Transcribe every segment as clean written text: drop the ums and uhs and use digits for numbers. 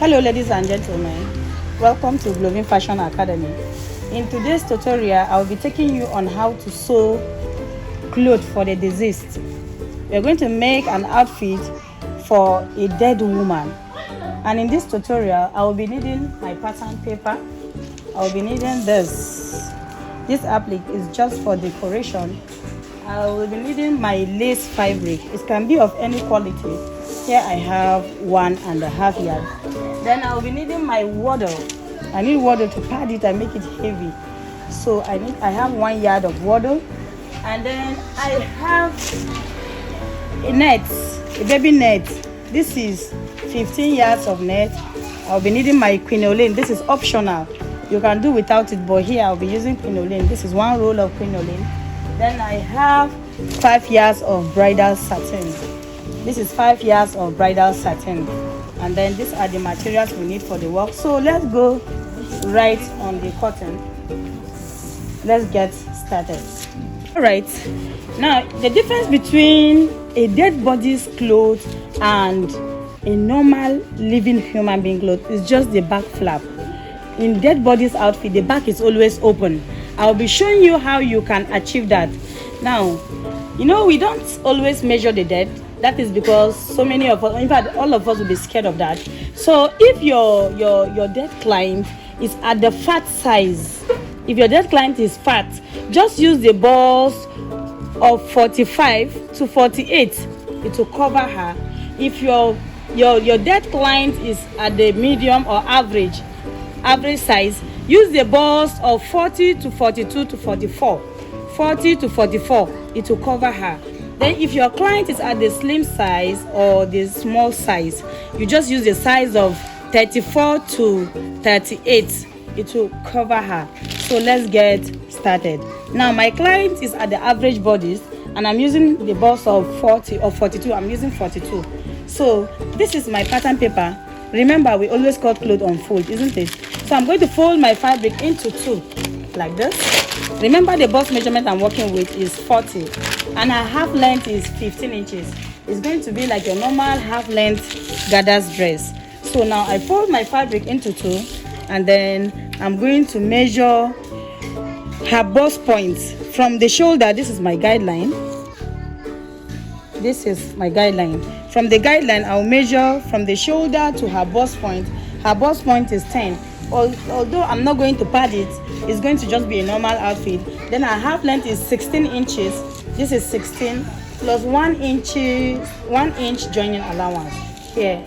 Hello ladies and gentlemen, welcome to Glowing Fashion Academy. In today's tutorial, I will be taking you on how to sew clothes for the deceased. We are going to make an outfit for a dead woman. And in this tutorial, I will be needing my pattern paper. I will be needing this. This applique is just for decoration. I will be needing my lace fabric. It can be of any quality. Here I have 1.5 yards. Then I will be needing my waddle. I need waddle to pad it and make it heavy. So I have 1 yard of waddle. And then I have a net, a baby net. This is 15 yards of net. I'll be needing my crinoline. This is optional. You can do without it, but here I'll be using crinoline. This is 1 roll of crinoline. Then I have 5 yards of bridal satin. This is 5 yards of bridal satin. And then these are the materials we need for the work. So let's go right on the cotton. Let's get started. All right. Now, the difference between a dead body's clothes and a normal living human being clothes is just the back flap. In dead body's outfit, the back is always open. I'll be showing you how you can achieve that. Now, you know, we don't always measure the dead. That is because so many of us, in fact, all of us will be scared of that. So if your dead client is at the fat size, if your dead client is fat, just use the balls of 45 to 48. It will cover her. If your dead client is at the medium or average size, use the balls of 40 to 42 to 44. 40 to 44, it will cover her. Then if your client is at the slim size or the small size, you just use the size of 34 to 38. It will cover her. So let's get started. Now my client is at the average bodies and I'm using the balls of 40 or 42. I'm using 42. So this is my pattern paper. Remember, we always cut clothes on fold, isn't it? So I'm going to fold my fabric into 2 like this. Remember, the bust measurement I'm working with is 40 and her half length is 15 inches. It's going to be like your normal half length gather's dress. So now I fold my fabric into 2 and then I'm going to measure her bust points from the shoulder. This is my guideline. This is my guideline. From the guideline, I'll measure from the shoulder to her bust point. Her bust point is 10. Although I'm not going to pad it, it's going to just be a normal outfit. Then her half length is 16 inches. This is 16 plus 1 inch joining allowance. Here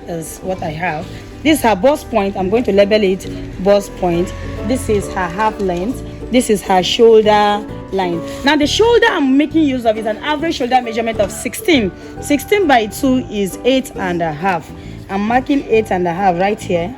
is what I have. This is her bust point. I'm going to label it bust point. This is her half length. This is her shoulder line. Now the shoulder I'm making use of is an average shoulder measurement of 16. 16 by 2 is 8.5. I'm marking 8.5 right here.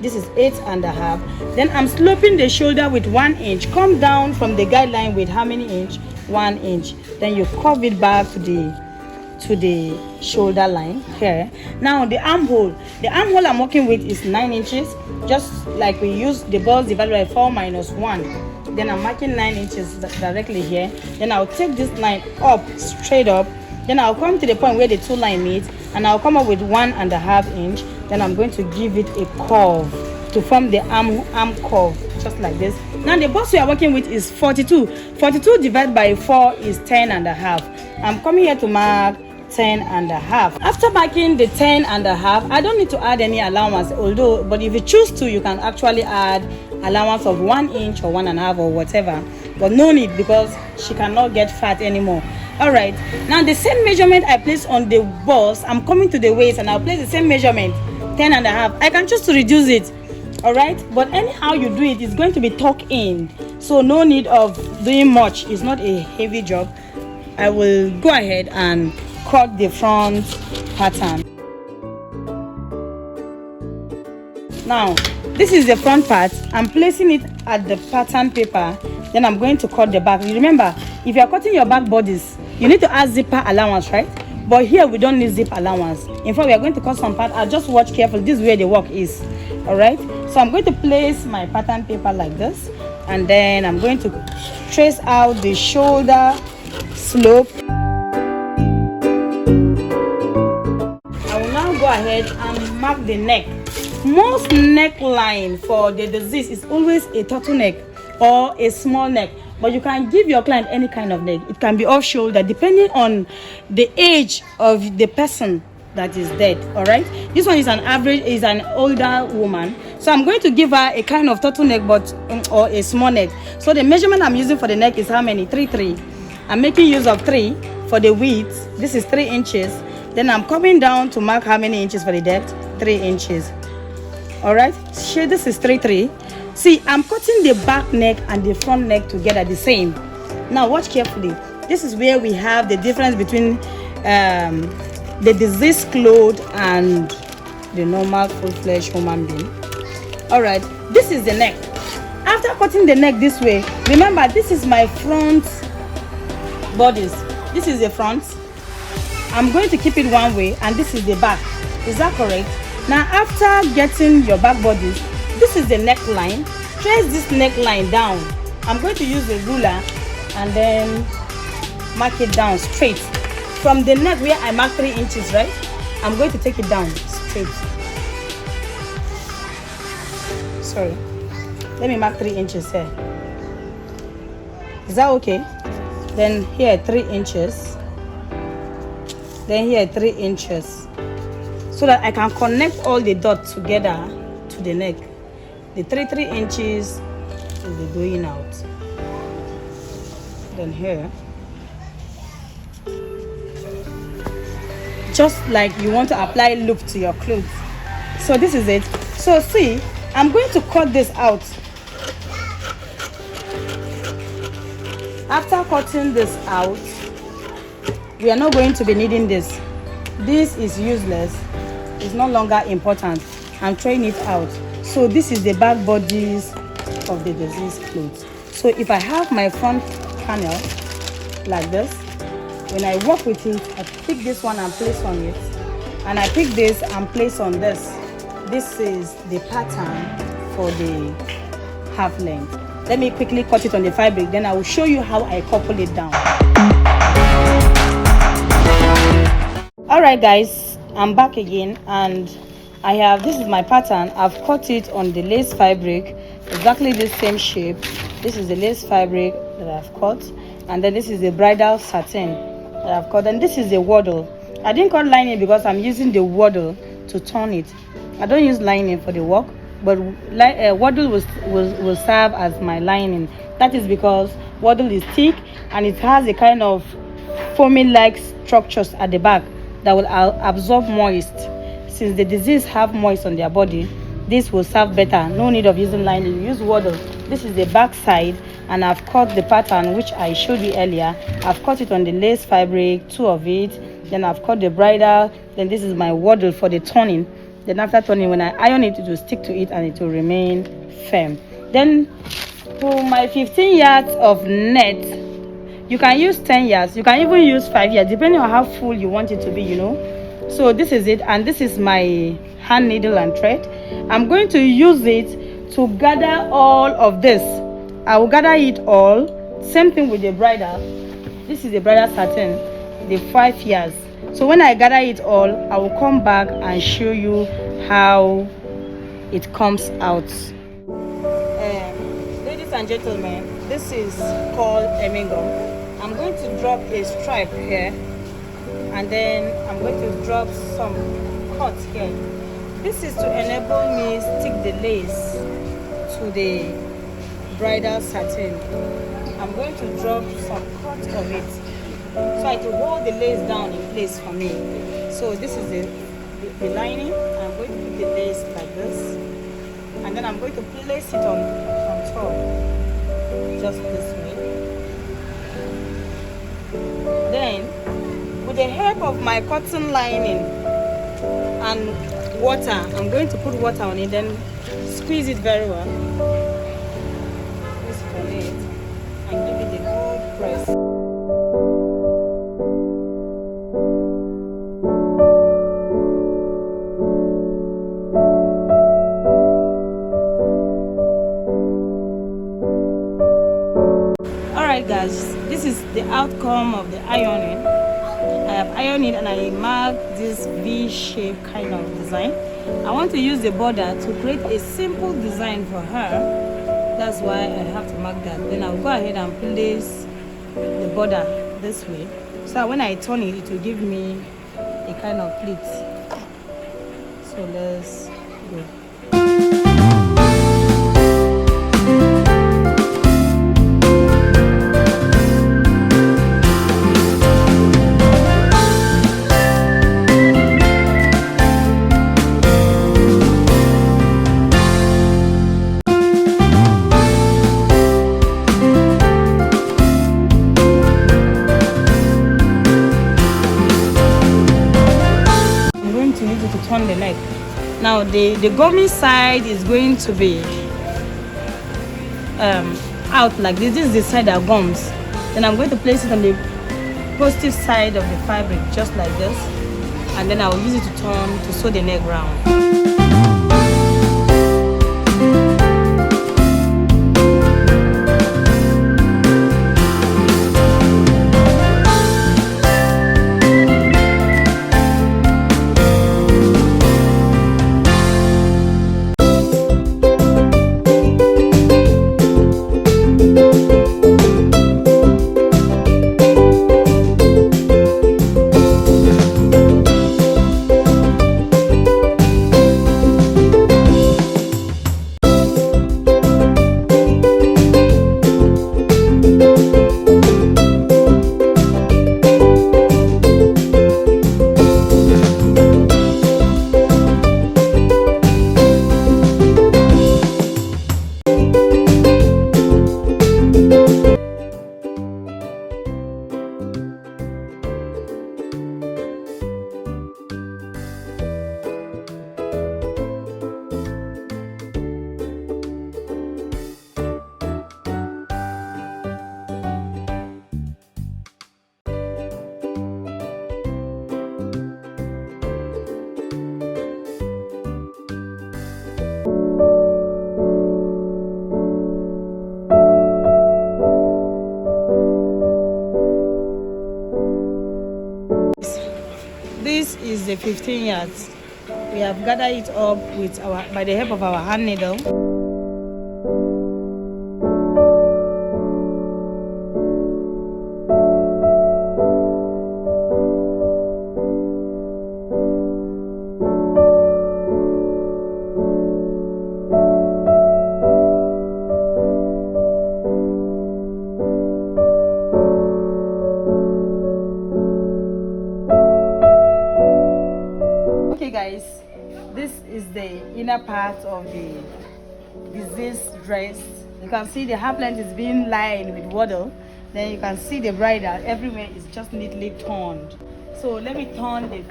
This is 8.5. Then I'm sloping the shoulder with 1 inch. Come down from the guideline with how many inch? 1 inch. Then you curve it back to the shoulder line here. Now the armhole. The armhole I'm working with is 9 inches. Just like we use the balls divided by 4 minus 1. Then I'm marking 9 inches directly here. Then I'll take this line up, straight up. Then I'll come to the point where the 2 lines meet and I'll come up with 1.5 inch. Then I'm going to give it a curve to form the arm curve, just like this. Now the bust we are working with is 42. 42 divided by 4 is 10.5. I'm coming here to mark 10.5. After marking the 10.5, I don't need to add any allowance, but if you choose to, you can actually add allowance of 1 inch or 1.5 or whatever, but no need because she cannot get fat anymore. All right, now the same measurement I place on the bust, I'm coming to the waist and I'll place the same measurement, 10.5. I can choose to reduce it. All right, but anyhow you do it, it's going to be tucked in, so no need of doing much. It's not a heavy job. I will go ahead and cut the front pattern. Now this is the front part. I'm placing it at the pattern paper. Then I'm going to cut the back. Remember, if you are cutting your back bodies, you need to add zipper allowance, right? But here we don't need zip allowance. In fact, we are going to cut some part. I'll just watch carefully. This is where the work is. All right, so I'm going to place my pattern paper like this, and then I'm going to trace out the shoulder slope. I will now go ahead and mark the neck. Most neckline for the disease is always a turtleneck or a small neck, but you can give your client any kind of neck. It can be off shoulder depending on the age of the person that is dead. All right, this one is an older woman, so I'm going to give her a kind of turtleneck, but or a small neck. So the measurement I'm using for the neck is how many? 3. I'm making use of 3 for the width. This is 3 inches. Then I'm coming down to mark how many inches for the depth. 3 inches. All right, so this is 3. See, I'm cutting the back neck and the front neck together the same. Now watch carefully. This is where we have the difference between the diseased clothes and the normal full-fledged human being. All right, this is the neck. After cutting the neck this way, remember this is my front bodies. This is the front. I'm going to keep it one way, and this is the back. Is that correct? Now after getting your back bodies, this is the neckline. Trace this neckline down. I'm going to use a ruler and then mark it down straight. From the neck where I mark 3 inches, right? I'm going to take it down straight. Sorry. Let me mark 3 inches here. Is that okay? Then here 3 inches. Then here 3 inches. So that I can connect all the dots together to the neck. The 3 inches will be going out. Then here, just like you want to apply loop to your clothes. So this is it. So see, I'm going to cut this out. After cutting this out, we are not going to be needing this. This is useless. It's no longer important. I'm throwing it out. So this is the back bodies of the diseased clothes. So if I have my front panel like this, when I work with it, I pick this one and place on it, and I pick this and place on this. This is the pattern for the half length. Let me quickly cut it on the fabric, then I will show you how I couple it down. All right guys, I'm back again, and this is my pattern. I've cut it on the lace fabric, exactly the same shape. This is the lace fabric that I've cut, and then this is the bridal satin that I've cut, and this is the waddle. I didn't cut lining because I'm using the waddle to turn it. I don't use lining for the work, but waddle will serve as my lining. That is because waddle is thick and it has a kind of foamy-like structures at the back that will absorb moist. Since the disease have moist on their body, this will serve better. No need of using lining. Use waddle. This is the back side, and I've cut the pattern which I showed you earlier. I've cut it on the lace fabric, 2 of it. Then I've cut the bridal. Then this is my waddle for the turning. Then after turning, when I iron it, it will stick to it and it will remain firm. Then for my 15 yards of net, you can use 10 yards. You can even use 5 yards, depending on how full you want it to be, you know. So this is it, and this is my hand needle and thread. I'm going to use it to gather all of this. I will gather it all. Same thing with the bridal. This is the bridal satin, the 5 yards. So when I gather it all, I will come back and show you how it comes out. Ladies and gentlemen, this is called hemming. I'm going to drop a stripe here, and then I'm going to drop some cuts here. This is to enable me stick the lace to the bridal satin. I'm going to drop some cuts of it so it will hold the lace down in place for me. So this is the lining. I'm going to put the lace like this, and then I'm going to place it on top, just this way. Then with the help of my cotton lining and water, I'm going to put water on it, then squeeze it very well. Squeeze it on it and give it a good press. Alright guys, this is the outcome of the ironing. I have iron it and I mark this V-shape kind of design. I want to use the border to create a simple design for her. That's why I have to mark that. Then I'll go ahead and place the border this way, so that when I turn it, it will give me a kind of pleat. So let's go. To turn the neck. Now the gummy side is going to be out like this. This is the side that gums. Then I'm going to place it on the positive side of the fabric just like this, and then I will use it to turn to sew the neck round. This is the 15 yards. We have gathered it up with by the help of our hand needle. Okay guys, this is the inner part of the disease dress. You can see the half length is being lined with waddle. Then you can see the bridle everywhere is just neatly turned. So let me turn the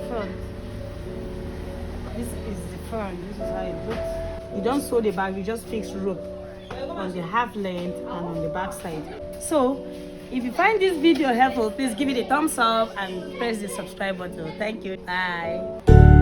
front. This is the front. This is how it looks. You don't sew the back, you just fix rope on the half length and on the back side. So if you find this video helpful, please give it a thumbs up and press the subscribe button. Thank you. Bye.